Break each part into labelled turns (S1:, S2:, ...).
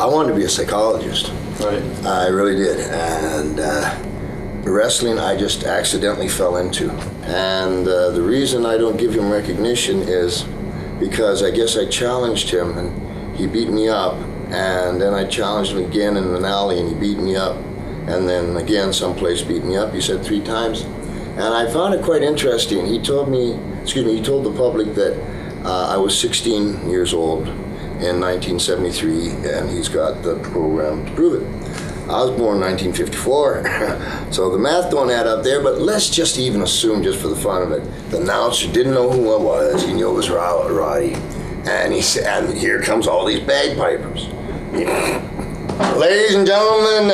S1: I wanted to be a psychologist.
S2: Right.
S1: I really did. And wrestling, I just accidentally fell into. And the reason I don't give him recognition is because I guess I challenged him and he beat me up. And then I challenged him again in an alley and he beat me up. And then again, someplace beat me up. He said 3 times. And I found it quite interesting. He told the public that I was 16 years old in 1973, and he's got the program to prove it. I was born in 1954, so the math don't add up there, but let's just even assume, just for the fun of it, the announcer didn't know who I was. He knew it was Roddy, and he said, and here comes all these bagpipers. Ladies and gentlemen,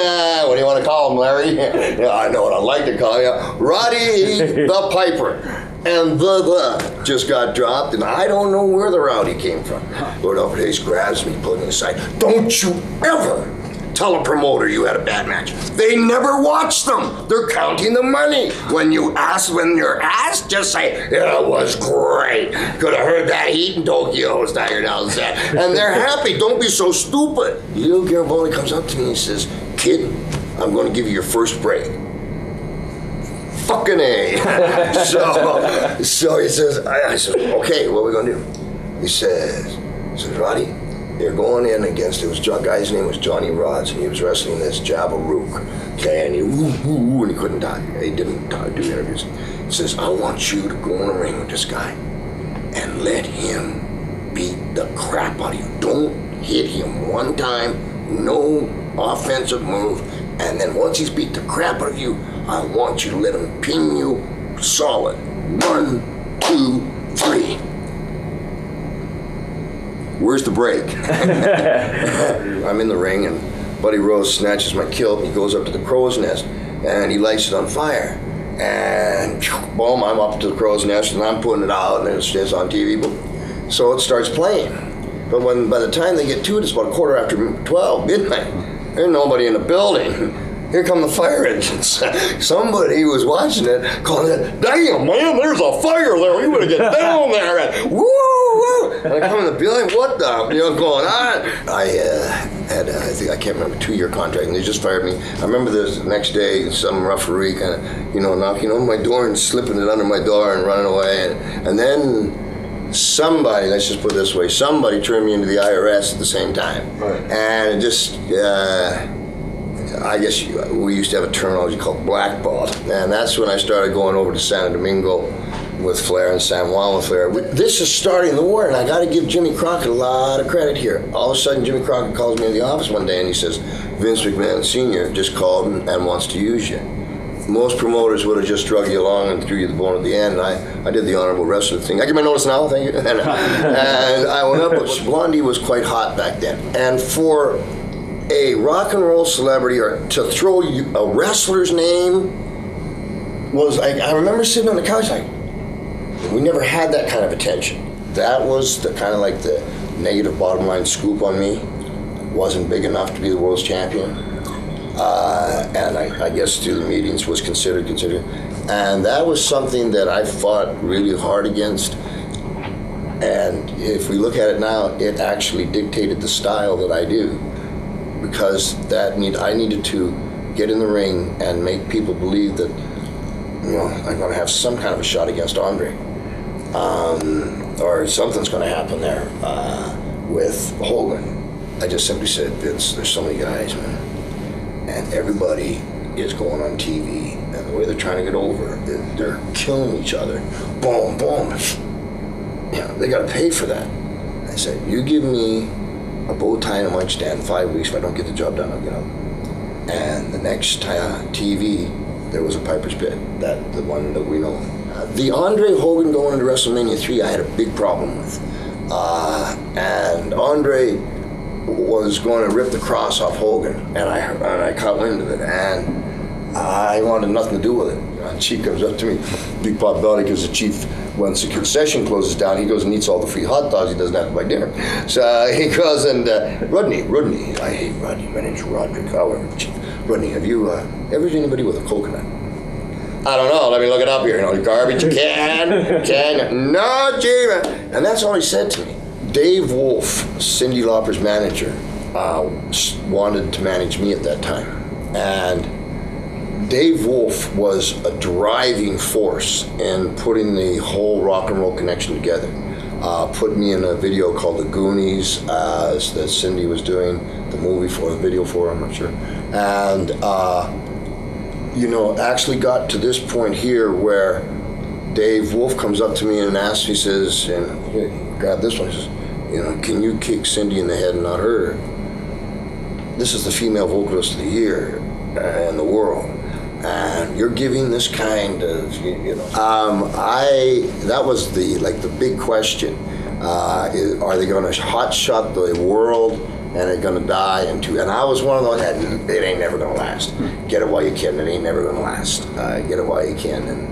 S1: what do you want to call him, Larry? Yeah, I know what I'd like to call you. Roddy the Piper. And the just got dropped, and I don't know where the Rowdy came from. Lord Upperdace grabs me, pulling me aside. Don't you ever tell a promoter you had a bad match. They never watch them. They're counting the money. When you're asked, just say, it was great. Could have heard that heat in Tokyo. It's not your downset. And they're happy. Don't be so stupid. Leo Gariboni comes up to me and says, kid, I'm going to give you your first break. Fucking A. so he says, I said, okay, what are we going to do? He says, Roddy, they're going in against, guy's name was Johnny Rods, and he was wrestling this Jabba Rook. Okay, and he couldn't talk. He didn't do interviews. He says, I want you to go in the ring with this guy and let him beat the crap out of you. Don't hit him one time, no offensive move, and then once he's beat the crap out of you, I want you to let him pin you solid. 1, 2, 3. Where's the break? I'm in the ring and Buddy Rose snatches my kilt and he goes up to the crow's nest and he lights it on fire. And boom, I'm up to the crow's nest and I'm putting it out and it's on TV. So it starts playing. But by the time they get to it, it's about 12:15, midnight. There's nobody in the building. Here come the fire engines. Somebody was watching it, calling it, damn, man, there's a fire there. We better get down there. And woo, woo. And I come in the building, what the, going on? I had, I can't remember, 2-year contract, and they just fired me. I remember the next day, some referee kind of, knocking on my door and slipping it under my door and running away. And then somebody, let's just put it this way, somebody turned me into the IRS at the same time.
S2: Right.
S1: And it just, I guess we used to have a terminology called blackballed, and that's when I started going over to Santo Domingo with Flair and San Juan with Flair. This is starting the war, and I got to give Jimmy Crockett a lot of credit here. All of a sudden, Jimmy Crockett calls me in the office one day, and he says, Vince McMahon Sr. just called and wants to use you. Most promoters would have just drug you along and threw you the bone at the end. I did the honorable wrestler thing. I give my notice now, thank you. And I went up, but Blondie was quite hot back then. And for a rock and roll celebrity or to throw a wrestler's name was, I remember sitting on the couch like, we never had that kind of attention. That was the kind of like the negative bottom line scoop on me. Wasn't big enough to be the world's champion. And I guess through the meetings was considered. And that was something that I fought really hard against. And if we look at it now, it actually dictated the style that I do. Because I needed to get in the ring and make people believe that, I'm going to have some kind of a shot against Andre. Or something's going to happen there with Hogan. I just simply said, Vince, there's so many guys, man. And everybody is going on TV. And the way they're trying to get over, they're killing each other. Boom, boom. They got to pay for that. I said, you give me a bow tie and a mic stand 5 weeks. If I don't get the job done, I'll get out. And the next TV, there was a Piper's Pit, the one that we know. The Andre Hogan going into WrestleMania 3, I had a big problem with. And Andre was going to rip the cross off Hogan, and I caught wind of it, and I wanted nothing to do with it. And Chief comes up to me, big pot belly, because the Chief, once the concession closes down, he goes and eats all the free hot dogs. He doesn't have to buy dinner. So he goes and, Rodney, I hate Rodney, my name's Roderick, however, Chief. Rodney, have you ever seen anybody with a coconut? I don't know, let me look it up here. Garbage can. No, Chief. And that's all he said to me. Dave Wolf, Cyndi Lauper's manager, wanted to manage me at that time. And Dave Wolf was a driving force in putting the whole Rock and Roll Connection together. Put me in a video called The Goonies that Cindy was doing the movie for, the video for, I'm not sure. And, actually got to this point here where Dave Wolf comes up to me and asks, he says, and here, grab this one, he says, can you kick Cindy in the head and not hurt her? This is the female vocalist of the year in the world, and you're giving this kind of, that was the big question. Are they going to hot shot the world and they're going to die into? And I was one of those that it ain't never going to last. Get it while you can. It ain't never going to last. Get it while you can. And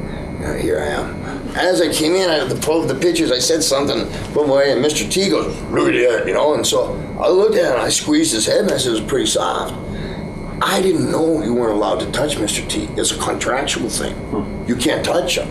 S1: here I am. As I came in, the pictures, I said something, put away, and Mr. T goes, Rudy, and so I looked at it and I squeezed his head and I said, it was pretty soft. I didn't know you weren't allowed to touch Mr. T. It's a contractual thing. You can't touch him.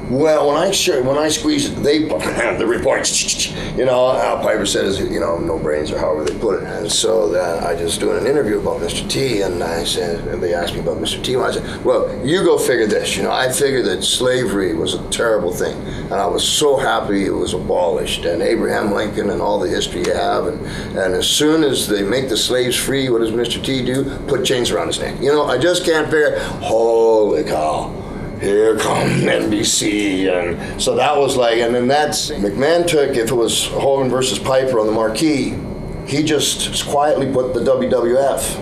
S1: Well, when I squeeze it, the reports, Al Piper says, no brains or however they put it. And so I just doing an interview about Mr. T, and I said, and they asked me about Mr. T, and I said, well, you go figure this. I figured that slavery was a terrible thing, and I was so happy it was abolished, and Abraham Lincoln and all the history you have, and as soon as they make the slaves free, what does Mr. T do? Put chains around his neck. I just can't figure, holy cow. Here come NBC, and so that was and then that's, McMahon took, if it was Hogan versus Piper on the marquee, he just quietly put the WWF.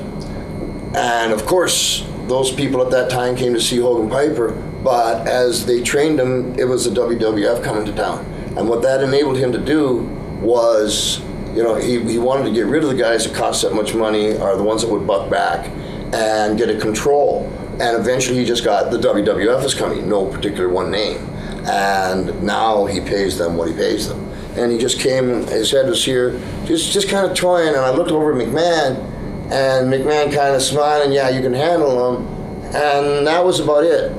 S1: And of course, those people at that time came to see Hogan Piper, but as they trained him, it was the WWF coming to town. And what that enabled him to do was, he wanted to get rid of the guys that cost that much money, or the ones that would buck back, and get a control. And eventually he just got the WWF is coming, no particular one name. And now he pays them what he pays them. And he just came, his head was here, just kind of toying, and I looked over at McMahon, and McMahon kind of smiled, and yeah, you can handle him. And that was about it.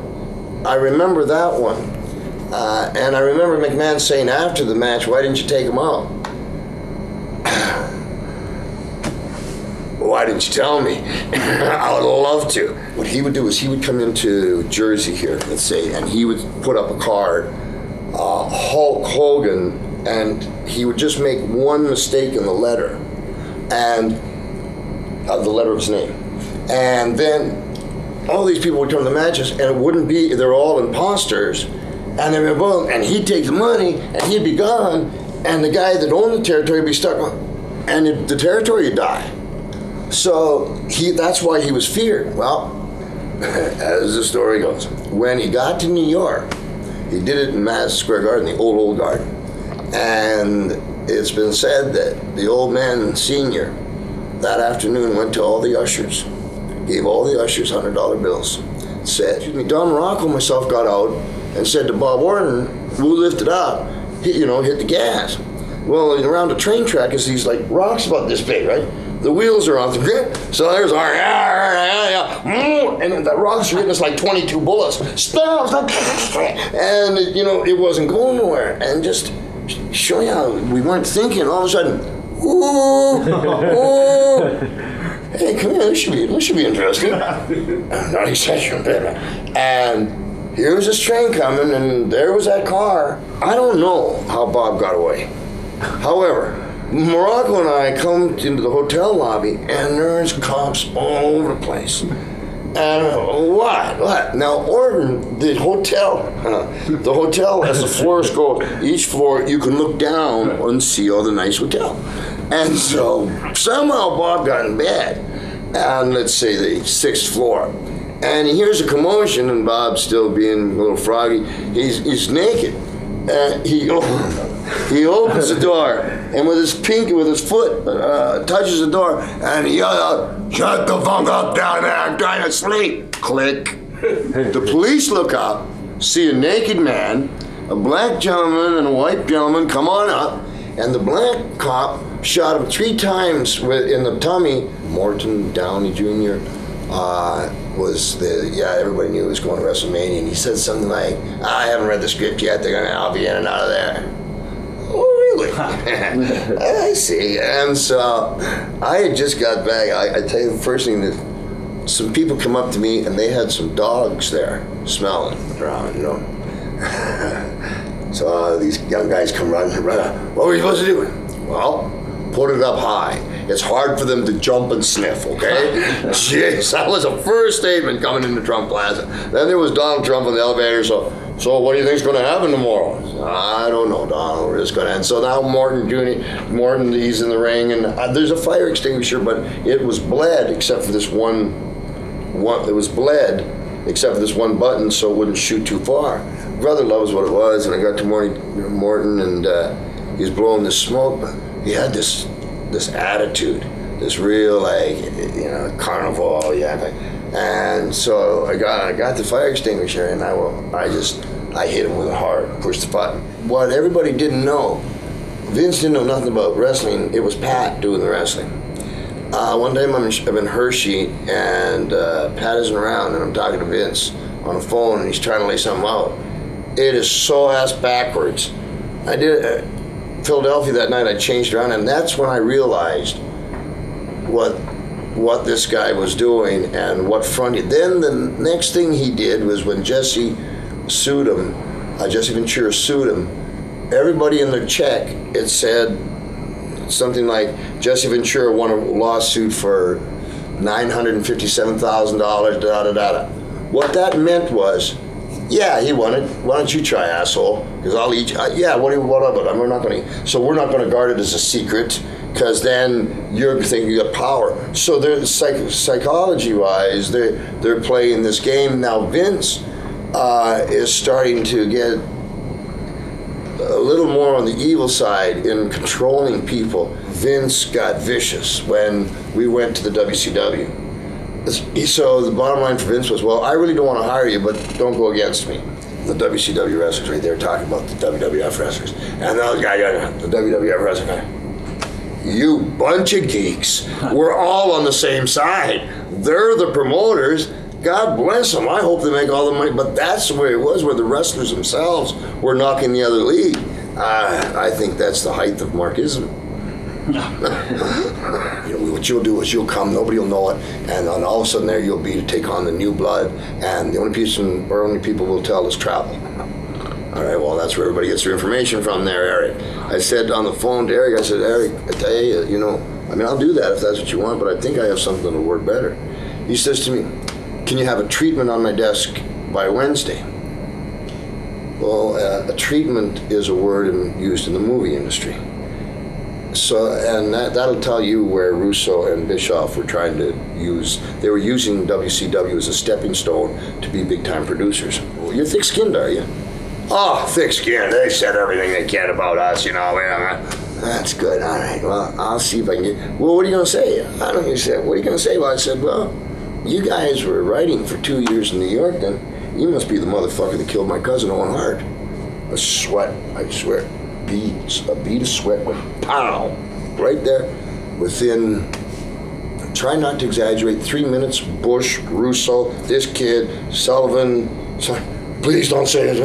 S1: I remember that one. And I remember McMahon saying after the match, why didn't you take him out? Why didn't you tell me? I would love to. What he would do is he would come into Jersey here, let's say, and he would put up a card, Hulk Hogan, and he would just make one mistake in the letter, and the letter of his name. And then all these people would come to the matches, and it wouldn't be, they're all imposters, and they would boom, and he'd take the money, and he'd be gone, and the guy that owned the territory would be stuck, and the territory would die. So that's why he was feared. Well, as the story goes, when he got to New York, he did it in Madison Square Garden, the old garden. And it's been said that the old man, senior, that afternoon went to all the ushers, gave all the ushers $100 bills, said, Don Morocco and myself got out and said to Bob Orton, we'll lift it up, hit the gas. Well, around the train track is these rocks about this big, right? The wheels are off the grid, so there's our, and the rocks are hitting us 22 bullets. And, it wasn't going nowhere. And just show you how we weren't thinking, all of a sudden, ooh, hey, come here, this should be interesting. Not exception, and here was this train coming, and there was that car. I don't know how Bob got away. However, Morocco and I come into the hotel lobby, and there's cops all over the place. And what? Now, Orton, the hotel, as the floors go, each floor, you can look down and see all the nice hotel. And so, somehow Bob got in bed, on, let's say, the 6th floor. And he hears a commotion, and Bob's still being a little froggy. He's naked. And he opens the door, and with his foot, touches the door, and he yells out, shut the fuck up down there, I'm trying to sleep. Click. The police look up, see a naked man, a black gentleman and a white gentleman come on up, and the black cop shot him 3 times in the tummy. Morton Downey Jr. Everybody knew he was going to Wrestlemania, and he said something like, I haven't read the script yet, I'll be in and out of there. Oh, absolutely. I see. And so I had just got back. I tell you the first thing that some people come up to me and they had some dogs there smelling around, you know. So these young guys come running up. What were you supposed to do? Well, put it up high. It's hard for them to jump and sniff, okay? Jeez, that was a first statement coming into Trump Plaza. Then there was Donald Trump in the elevator, so what do you think's going to happen tomorrow? I don't know, Donald. We're just going to. And so now Morton, he's in the ring, and there's a fire extinguisher, but it was bled except for this one. It was bled except for this one button, so it wouldn't shoot too far. Brother loves what it was, and I got to Morton, and he was blowing this smoke, but he had this attitude, this real, like, you know, carnival, yeah. And so I got the fire extinguisher, and I hit him with a heart, pushed the button. What everybody didn't know, Vince didn't know nothing about wrestling. It was Pat doing the wrestling. One time I'm in Hershey, and Pat isn't around, and I'm talking to Vince on the phone, and he's trying to lay something out. It is so ass backwards. I did Philadelphia that night. I changed around, and that's when I realized what this guy was doing and what front. Then the next thing he did was when Jesse sued him, Jesse Ventura sued him. Everybody in their check, it said something like Jesse Ventura won a lawsuit for $957,000. Da da da. What that meant was, yeah, he won it. Why don't you try, asshole? Because I'll eat you. Yeah, what of it? We're not going to. So we're not going to guard it as a secret, because then you're thinking you got power. So they're psychology-wise, they're playing this game now. Vince is starting to get a little more on the evil side in controlling people. Vince got vicious when we went to the WCW. So the bottom line for Vince was, well, I really don't want to hire you, but don't go against me. The WCW wrestlers right there talking about the WWF wrestlers. And the other guy, the WWF wrestler guy, you bunch of geeks, we're all on the same side. They're the promoters. God bless them. I hope they make all the money. But that's the way it was, where the wrestlers themselves were knocking the other league. I think that's the height of Markism. You know, what you'll do is you'll come, nobody will know it, and then all of a sudden there you'll be to take on the new blood, and the only people will tell is travel. All right, well, that's where everybody gets their information from there, Eric. I said on the phone to Eric, I said, Eric, I tell you, you know, I mean, I'll do that if that's what you want, but I think I have something that'll work better. He says to me, can you have a treatment on my desk by Wednesday? Well, a treatment is a word used in the movie industry. So, and that'll tell you where Russo and Bischoff were trying to use. They were using WCW as a stepping stone to be big-time producers. Well, you're thick-skinned, are you? Oh, thick-skinned. They said everything they can about us, you know. That's good. All right. Well, I'll see if I can get. Well, what are you going to say? I don't know. He said, what are you going to say? Well, I said, well, you guys were writing for 2 years in New York, then you must be the motherfucker that killed my cousin Owen Hart. A sweat, I swear. A bead of sweat went pow, right there, within, try not to exaggerate, 3 minutes. Bush, Russo, this kid, Sullivan, please don't say this.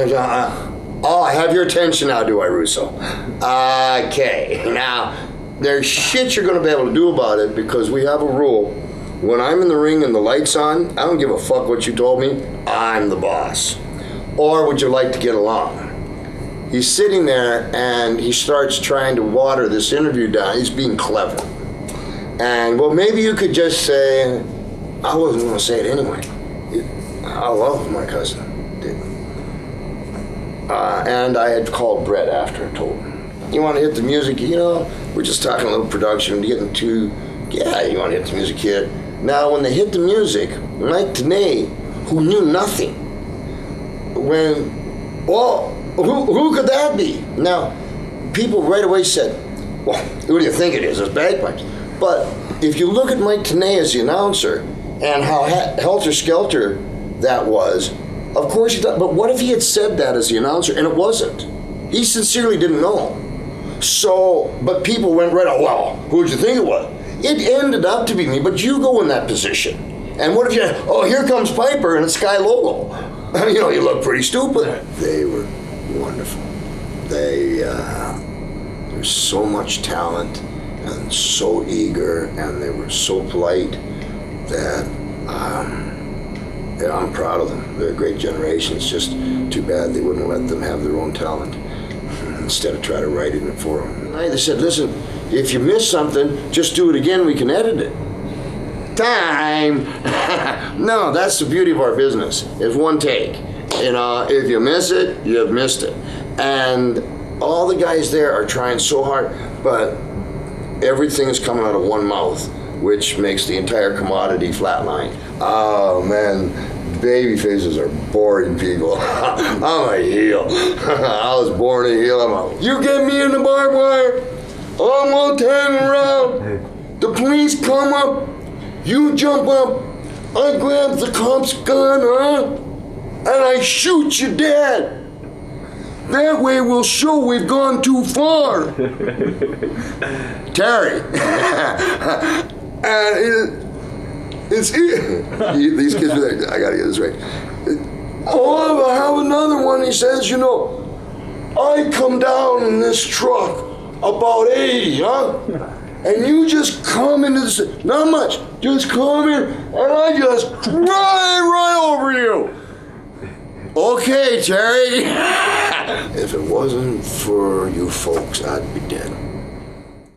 S1: Oh, I have your attention now, do I, Russo? Okay, now, there's shit you're going to be able to do about it, because we have a rule. When I'm in the ring and the light's on, I don't give a fuck what you told me, I'm the boss. Or would you like to get along? He's sitting there and he starts trying to water this interview down. He's being clever. And, well, maybe you could just say, I wasn't going to say it anyway. I love my cousin. And I had called Brett after I told him. You want to hit the music? You know, we're just talking a little production, getting to, yeah, you want to hit the music, kid. Now, when they hit the music, Mike Tenay, who knew nothing, well, who could that be? Now, people right away said, well, who do you think it is? It's bagpipes. But if you look at Mike Tenay as the announcer and how helter-skelter that was, of course he thought, but what if he had said that as the announcer and it wasn't? He sincerely didn't know. So, but people went right, oh, well, who would you think it was? It ended up to be me, but you go in that position. And what if you, oh, here comes Piper and it's Sky Logo. You know, you look pretty stupid. They were wonderful. They're was so much talent and so eager, and they were so polite that I'm proud of them. They're a great generation. It's just too bad they wouldn't let them have their own talent instead of try to write it for them. They said, listen, if you miss something, just do it again, we can edit it. Time! No, that's the beauty of our business. It's one take. You know, if you miss it, you've missed it. And all the guys there are trying so hard, but everything is coming out of one mouth, which makes the entire commodity flatline. Oh man, baby faces are boring people. I'm a heel. I was born a heel. You get me in the barbed wire, I'm gonna turn around. The police come up, you jump up, I grab the cop's gun, and I shoot you dead. That way we'll show we've gone too far. Terry. These kids are there. I gotta get this right. Oh, I have another one. He says, you know, I come down in this truck about 80, huh? And you just come into this, not much, just come in, and I just drive right over you. Okay, Terry. If it wasn't for you folks, I'd be dead.